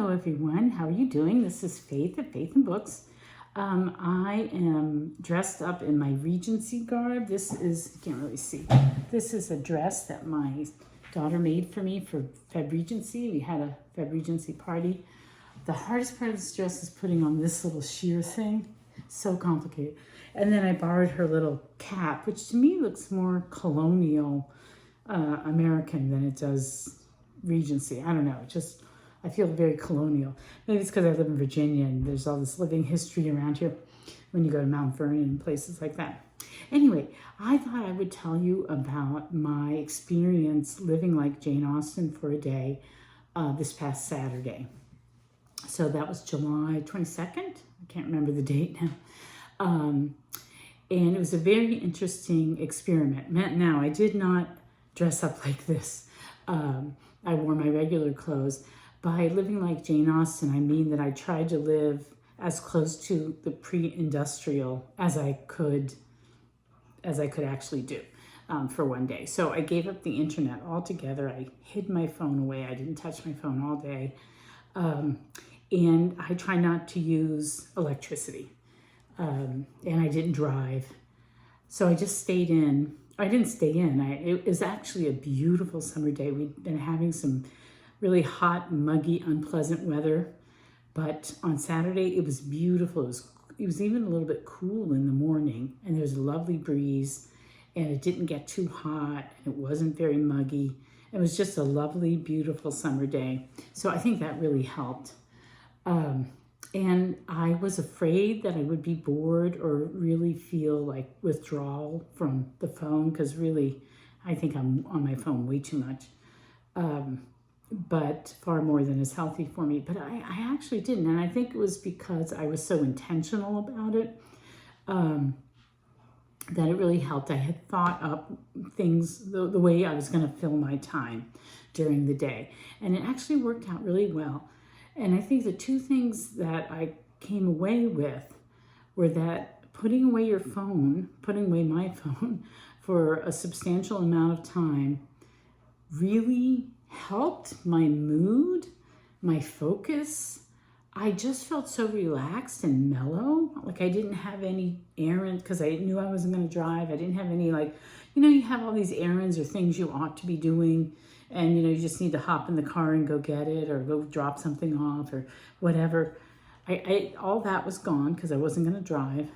Hello everyone, how are you doing? This is Faith at Faith and Books. I am dressed up in my Regency garb. This is, you can't really see, this is a dress that my daughter made for me for Feb Regency. We had a Feb Regency party. The hardest part of this dress is putting on this little sheer thing. So complicated. And then I borrowed her little cap, which to me looks more colonial American than it does Regency. I don't know, I feel very colonial. Maybe it's because I live in Virginia and there's all this living history around here when you go to Mount Vernon and places like that. Anyway, I thought I would tell you about my experience living like Jane Austen for a day this past Saturday. So that was July 22nd. I can't remember the date now. And it was a very interesting experiment. Now, I did not dress up like this. I wore my regular clothes. By living like Jane Austen, I mean that I tried to live as close to the pre-industrial as I could actually do for one day. So I gave up the internet altogether. I hid my phone away. I didn't touch my phone all day. And I try not to use electricity. And I didn't drive. So I just stayed in. I didn't stay in. It was actually a beautiful summer day. We'd been having some really hot, muggy, unpleasant weather. But on Saturday, it was beautiful. It was even a little bit cool in the morning, and there was a lovely breeze, and it didn't get too hot, and it wasn't very muggy. It was just a lovely, beautiful summer day. So I think that really helped. And I was afraid that I would be bored or really feel like withdrawal from the phone, because really, I think I'm on my phone way too much. But far more than is healthy for me. But I actually didn't, and I think it was because I was so intentional about it that it really helped. I had thought up things, the way I was going to fill my time during the day, and it actually worked out really well. And I think the two things that I came away with were that putting away your phone, putting away my phone for a substantial amount of time really helped my mood, my focus. I just felt so relaxed and mellow. Like I didn't have any errand because I knew I wasn't going to drive. I didn't have any you have all these errands or things you ought to be doing. And, you just need to hop in the car and go get it or go drop something off or whatever. All that was gone because I wasn't going to drive.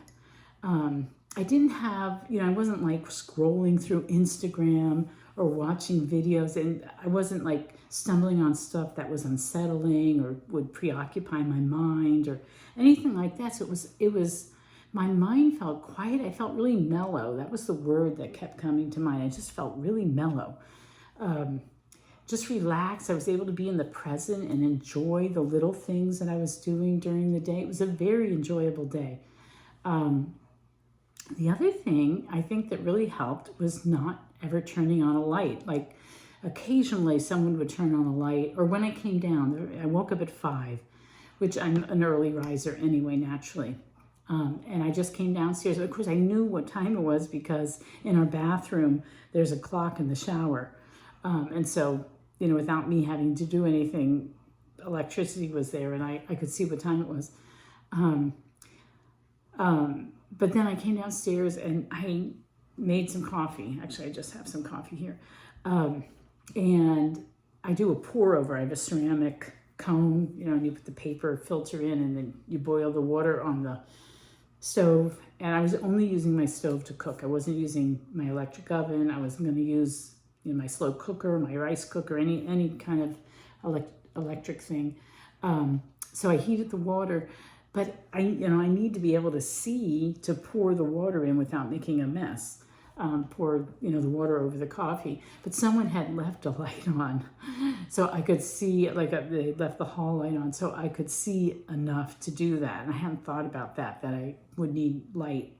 I didn't have, I wasn't like scrolling through Instagram or watching videos, and I wasn't like stumbling on stuff that was unsettling or would preoccupy my mind or anything like that. So it was, my mind felt quiet. I felt really mellow. That was the word that kept coming to mind. I just felt really mellow. Just relaxed. I was able to be in the present and enjoy the little things that I was doing during the day. It was a very enjoyable day. The other thing I think that really helped was not ever turning on a light. Like occasionally someone would turn on a light, or when I came down, I woke up at 5, which I'm an early riser anyway, naturally. And I just came downstairs. Of course, I knew what time it was because in our bathroom, there's a clock in the shower. And so, without me having to do anything, electricity was there and I could see what time it was. But then I came downstairs and I made some coffee. Actually, I just have some coffee here. And I do a pour over. I have a ceramic cone, and you put the paper filter in and then you boil the water on the stove. And I was only using my stove to cook. I wasn't using my electric oven. I wasn't going to use my slow cooker, my rice cooker, any kind of electric thing. So I heated the water, but I need to be able to see to pour the water in without making a mess. Pour the water over the coffee, but someone had left a light on, so I could see, they left the hall light on, so I could see enough to do that. And I hadn't thought about that I would need light,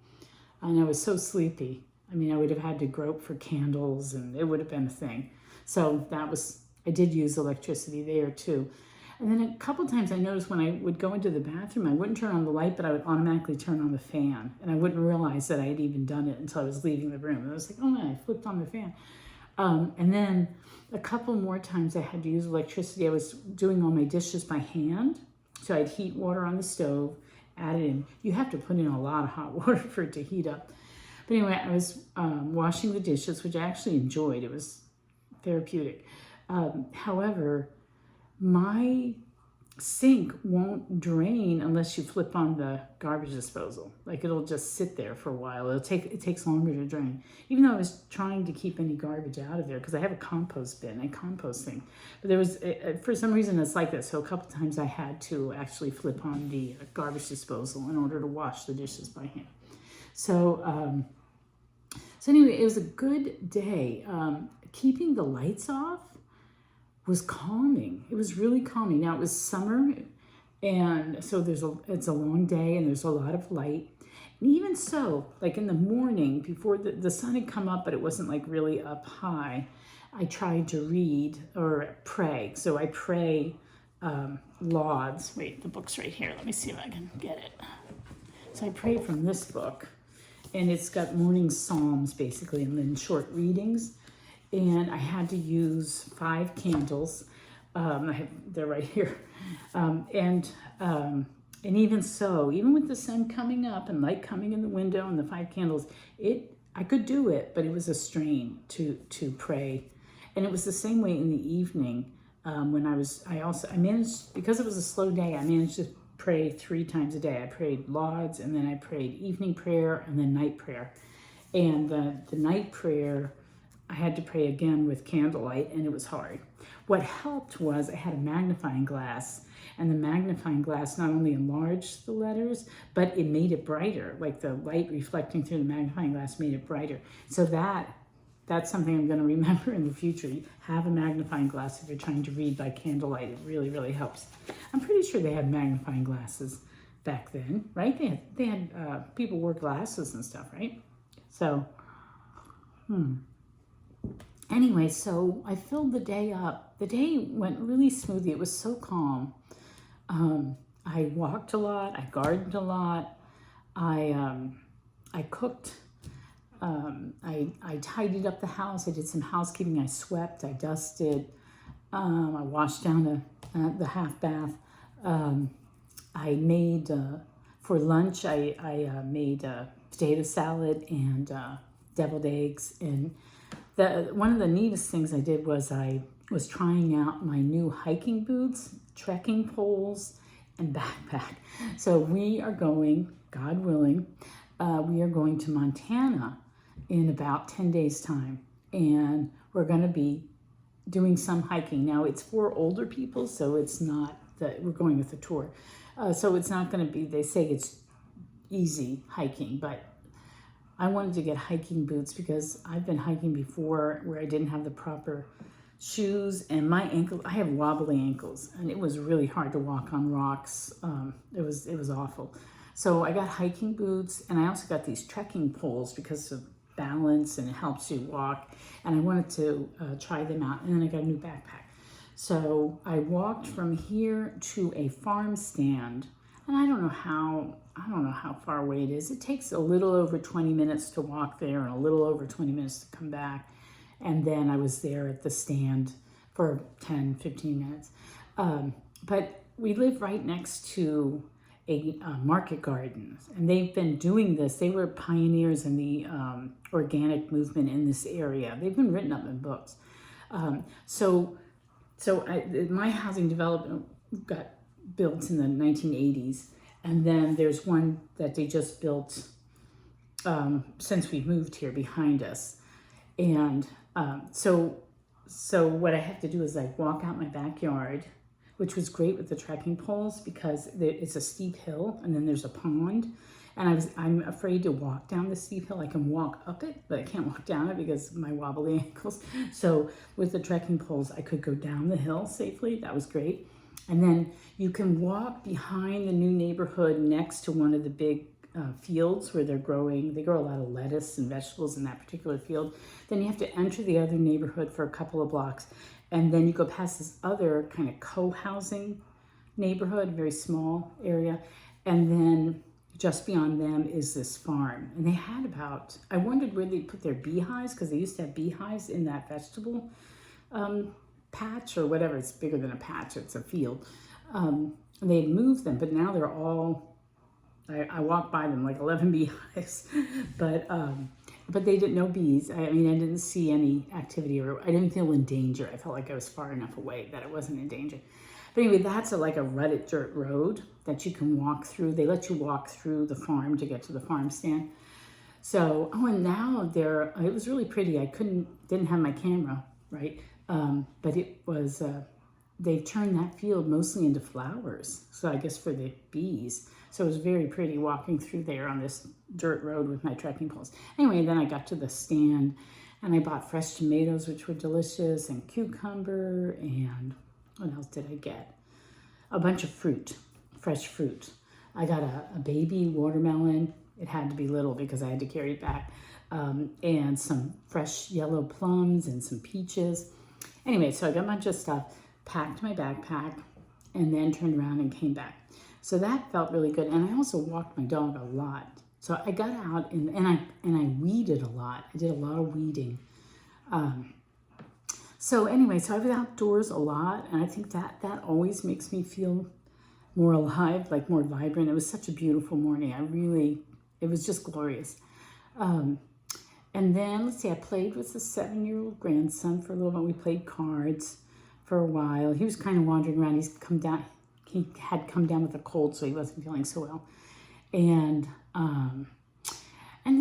and I was so sleepy. I would have had to grope for candles and it would have been a thing. So I did use electricity there too. And then a couple times I noticed when I would go into the bathroom, I wouldn't turn on the light, but I would automatically turn on the fan. And I wouldn't realize that I had even done it until I was leaving the room. And I was like, oh man, I flipped on the fan. And then a couple more times I had to use electricity. I was doing all my dishes by hand. So I'd heat water on the stove, add it in. You have to put in a lot of hot water for it to heat up. But anyway, I was washing the dishes, which I actually enjoyed. It was therapeutic. However, my sink won't drain unless you flip on the garbage disposal. Like it'll just sit there for a while. It takes longer to drain. Even though I was trying to keep any garbage out of there because I have a compost bin, a compost thing. But there was, for some reason it's like that. So a couple times I had to actually flip on the garbage disposal in order to wash the dishes by hand. So anyway, it was a good day. Keeping the lights off was calming. It was really calming. Now it was summer, and so it's a long day and there's a lot of light. And even so, like in the morning before the sun had come up, but it wasn't like really up high, I tried to read or pray. So I pray lauds. Wait, the book's right here. Let me see if I can get it. So I pray from this book, and it's got morning psalms basically and then short readings. And I had to use 5 candles. They're right here. And even so, even with the sun coming up and light coming in the window and the 5 candles, I could do it, but it was a strain to pray. And it was the same way in the evening when I managed, because it was a slow day, I managed to pray 3 times a day. I prayed lauds, and then I prayed evening prayer and then night prayer. And the night prayer, I had to pray again with candlelight, and it was hard. What helped was I had a magnifying glass, and the magnifying glass not only enlarged the letters, but it made it brighter. Like the light reflecting through the magnifying glass made it brighter. So that's something I'm going to remember in the future. You have a magnifying glass if you're trying to read by candlelight. It really, really helps. I'm pretty sure they had magnifying glasses back then, right? They had people wore glasses and stuff, right? So, Anyway, so I filled the day up. The day went really smoothly. It was so calm. I walked a lot. I gardened a lot. I cooked. I tidied up the house. I did some housekeeping. I swept. I dusted. I washed down the half bath. I made, for lunch, I made a potato salad and deviled eggs. And one of the neatest things I did was I was trying out my new hiking boots, trekking poles, and backpack. So we are going, God willing, we are going to Montana in about 10 days time. And we're going to be doing some hiking. Now it's for older people, so it's not that we're going with a tour. So it's not going to be, they say it's easy hiking, but I wanted to get hiking boots because I've been hiking before where I didn't have the proper shoes, and my ankles, I have wobbly ankles, and it was really hard to walk on rocks. It was awful. So I got hiking boots, and I also got these trekking poles because of balance, and it helps you walk, and I wanted to try them out. And then I got a new backpack. So I walked from here to a farm stand, and I don't know how far away it is. It takes a little over 20 minutes to walk there and a little over 20 minutes to come back. And then I was there at the stand for 10, 15 minutes. But we live right next to a market garden, and they've been doing this. They were pioneers in the organic movement in this area. They've been written up in books. So my housing development got built in the 1980s, and then there's one that they just built since we moved here behind us. And so what I have to do is like walk out my backyard, which was great with the trekking poles because it's a steep hill and then there's a pond. And I'm afraid to walk down the steep hill. I can walk up it, but I can't walk down it because of my wobbly ankles. So with the trekking poles, I could go down the hill safely. That was great. And then you can walk behind the new neighborhood next to one of the big fields where they grow a lot of lettuce and vegetables in that particular field. Then you have to enter the other neighborhood for a couple of blocks. And then you go past this other kind of co-housing neighborhood, very small area. And then just beyond them is this farm. And they had about, I wondered where they put their beehives, because they used to have beehives in that vegetable patch or whatever. It's bigger than a patch, it's a field. And they had moved them, but now they're all, I walked by them like 11 beehives, but they didn't know bees. I mean, I didn't see any activity, or I didn't feel in danger. I felt like I was far enough away that I wasn't in danger. But anyway, that's like a rutted dirt road that you can walk through. They let you walk through the farm to get to the farm stand. So, and now it was really pretty. I didn't have my camera, right? But it was, they've turned that field mostly into flowers. So I guess for the bees. So it was very pretty walking through there on this dirt road with my trekking poles. Anyway, then I got to the stand and I bought fresh tomatoes, which were delicious, and cucumber, and what else did I get? A bunch of fruit, fresh fruit. I got a baby watermelon. It had to be little because I had to carry it back. And some fresh yellow plums and some peaches. Anyway, so I got a bunch of stuff, packed my backpack, and then turned around and came back. So that felt really good. And I also walked my dog a lot. So I got out and I weeded a lot. I did a lot of weeding. So anyway, so I was outdoors a lot, and I think that always makes me feel more alive, like more vibrant. It was such a beautiful morning. It was just glorious. And then, let's see, I played with the 7-year-old grandson for a little bit. We played cards for a while. He was kind of wandering around. He had come down with a cold, so he wasn't feeling so well. And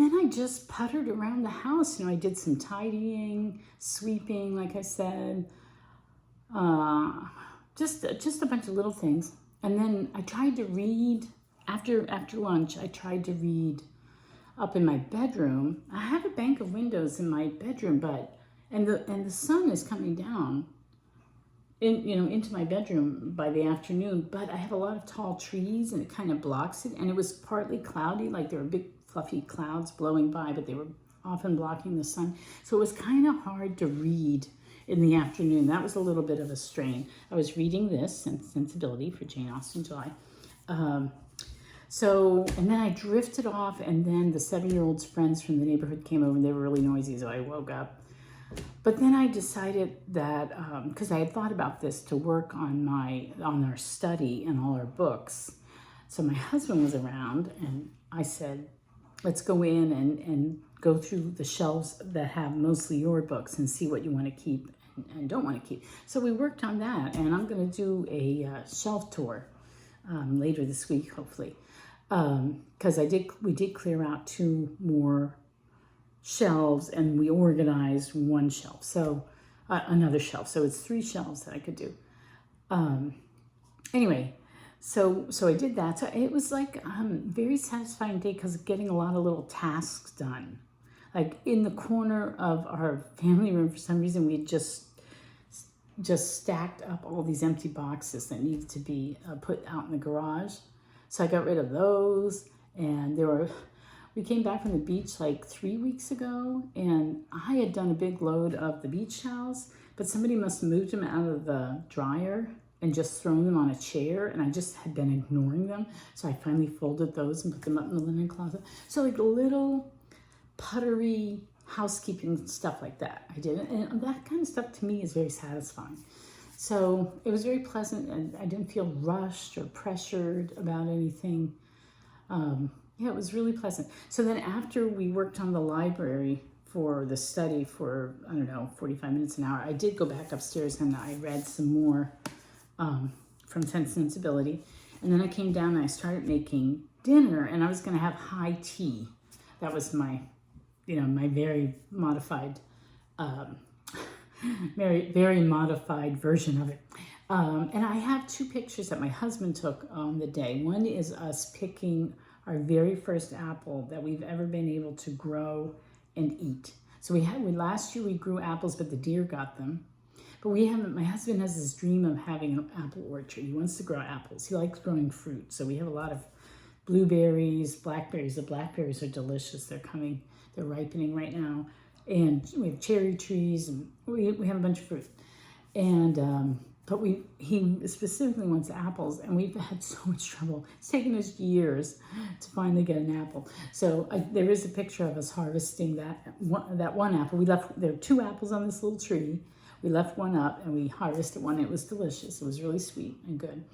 then I just puttered around the house. I did some tidying, sweeping, like I said, just a bunch of little things. And then I tried to read after lunch. I tried to read up in my bedroom. I have a bank of windows in my bedroom, and the sun is coming down into my bedroom by the afternoon. But I have a lot of tall trees, and it kind of blocks it. And it was partly cloudy, like there were big fluffy clouds blowing by, but they were often blocking the sun. So it was kind of hard to read in the afternoon. That was a little bit of a strain. I was reading this, Sensibility, for Jane Austen, July. And then I drifted off, and then the 7-year-old's friends from the neighborhood came over, and they were really noisy, so I woke up. But then I decided that, because I had thought about this, to work on our study and all our books. So my husband was around, and I said, let's go in and go through the shelves that have mostly your books and see what you want to keep and don't want to keep. So we worked on that, and I'm going to do a shelf tour later this week, hopefully, because we did clear out 2 more shelves, and we organized one shelf, so another shelf. So it's 3 shelves that I could do. Anyway. So I did that. So it was like very satisfying day because of getting a lot of little tasks done. Like in the corner of our family room, for some reason, we just stacked up all these empty boxes that needed to be put out in the garage. So I got rid of those, and we came back from the beach like 3 weeks ago, and I had done a big load of the beach towels, but somebody must have moved them out of the dryer and just thrown them on a chair, and I just had been ignoring them. So I finally folded those and put them up in the linen closet. So like little puttery housekeeping stuff like that I did. And that kind of stuff to me is very satisfying. So it was very pleasant, and I didn't feel rushed or pressured about anything. Yeah, it was really pleasant. So then after we worked on the library for the study for, 45 minutes, an hour, I did go back upstairs and I read some more from Sensibility. And then I came down and I started making dinner, and I was going to have high tea. That was my, my very modified, very modified version of it. And I have 2 pictures that my husband took on the day. One is us picking our very first apple that we've ever been able to grow and eat. So last year we grew apples, but the deer got them. But my husband has this dream of having an apple orchard. He wants to grow apples. He likes growing fruit. So we have a lot of blueberries, blackberries. The blackberries are delicious. They're ripening right now. And we have cherry trees, and we have a bunch of fruit. And but he specifically wants apples, and we've had so much trouble. It's taken us years to finally get an apple. So there is a picture of us harvesting that one apple. There were 2 apples on this little tree. We left one up and we harvested one. It was delicious. It was really sweet and good.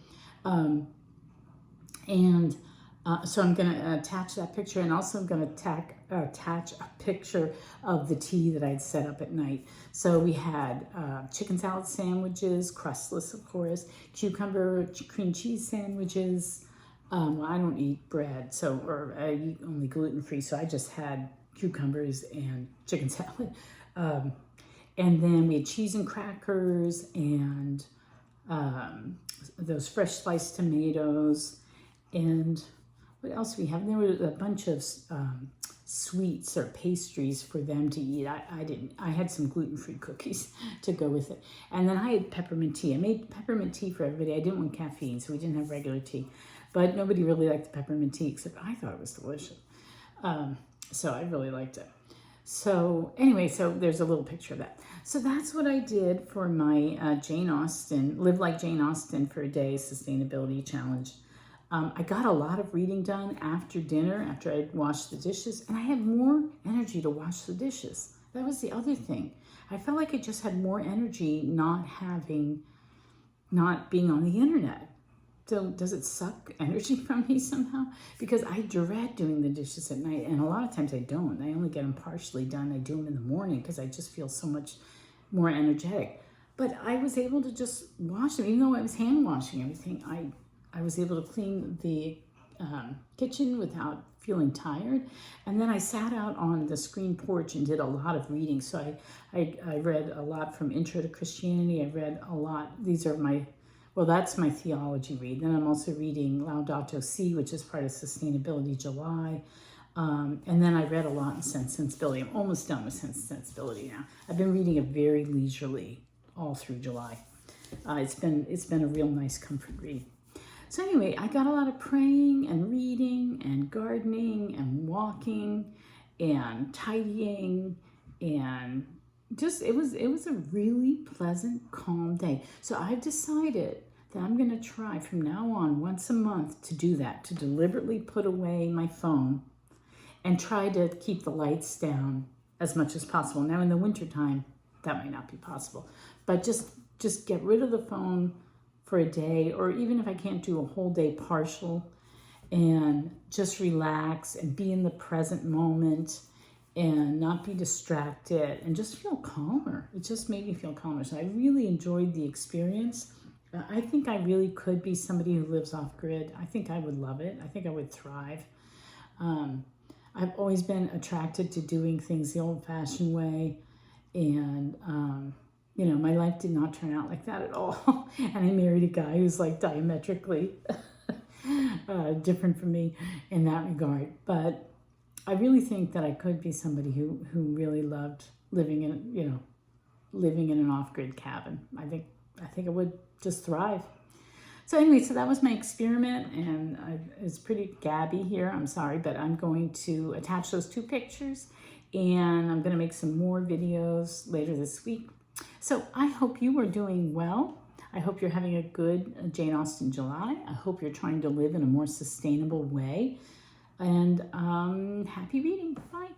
So I'm going to attach that picture, and also I'm going to attach a picture of the tea that I'd set up at night. So we had chicken salad sandwiches, crustless of course, cucumber cream cheese sandwiches. Well, I don't eat bread, or I eat only gluten-free, so I just had cucumbers and chicken salad. And then we had cheese and crackers, and those fresh sliced tomatoes, and what else we have? There were a bunch of sweets or pastries for them to eat. I didn't. I had some gluten-free cookies to go with it. And then I had peppermint tea. I made peppermint tea for everybody. I didn't want caffeine, so we didn't have regular tea. But nobody really liked the peppermint tea, except I thought it was delicious. So I really liked it. So anyway, so there's a little picture of that. So that's what I did for my Jane Austen, Live Like Jane Austen for a Day Sustainability Challenge. I got a lot of reading done after dinner, after I'd washed the dishes, and I had more energy to wash the dishes. That was the other thing. I felt like I just had more energy not being on the internet. So does it suck energy from me somehow? Because I dread doing the dishes at night, and a lot of times I don't. I only get them partially done. I do them in the morning because I just feel so much more energetic. But I was able to just wash them, even though I was hand washing everything. I was able to clean the kitchen without feeling tired. And then I sat out on the screen porch and did a lot of reading. So I read a lot from Intro to Christianity. I read a lot. That's my theology read. Then I'm also reading Laudato Si, which is part of Sustainability July. And then I read a lot in Sense and Sensibility. I'm almost done with Sense and Sensibility now. I've been reading it very leisurely all through July. It's been a real nice comfort read. So anyway, I got a lot of praying and reading and gardening and walking and tidying, and just it was a really pleasant, calm day. So I've decided that I'm going to try from now on once a month to do that, to deliberately put away my phone and try to keep the lights down as much as possible. Now in the wintertime, that might not be possible, but just get rid of the phone for a day, or even if I can't do a whole day partial, and just relax and be in the present moment and not be distracted and just feel calmer. It just made me feel calmer. So I really enjoyed the experience. I think I really could be somebody who lives off grid. I think I would love it. I think I would thrive. I've always been attracted to doing things the old-fashioned way, and my life did not turn out like that at all. And I married a guy who's like diametrically different from me in that regard. But I really think that I could be somebody who really loved living in an off-grid cabin. I think I would just thrive. So anyway, so that was my experiment, and it's pretty gabby here. I'm sorry, but I'm going to attach those 2 pictures, and I'm going to make some more videos later this week. So I hope you are doing well. I hope you're having a good Jane Austen July. I hope you're trying to live in a more sustainable way. And happy reading. Bye.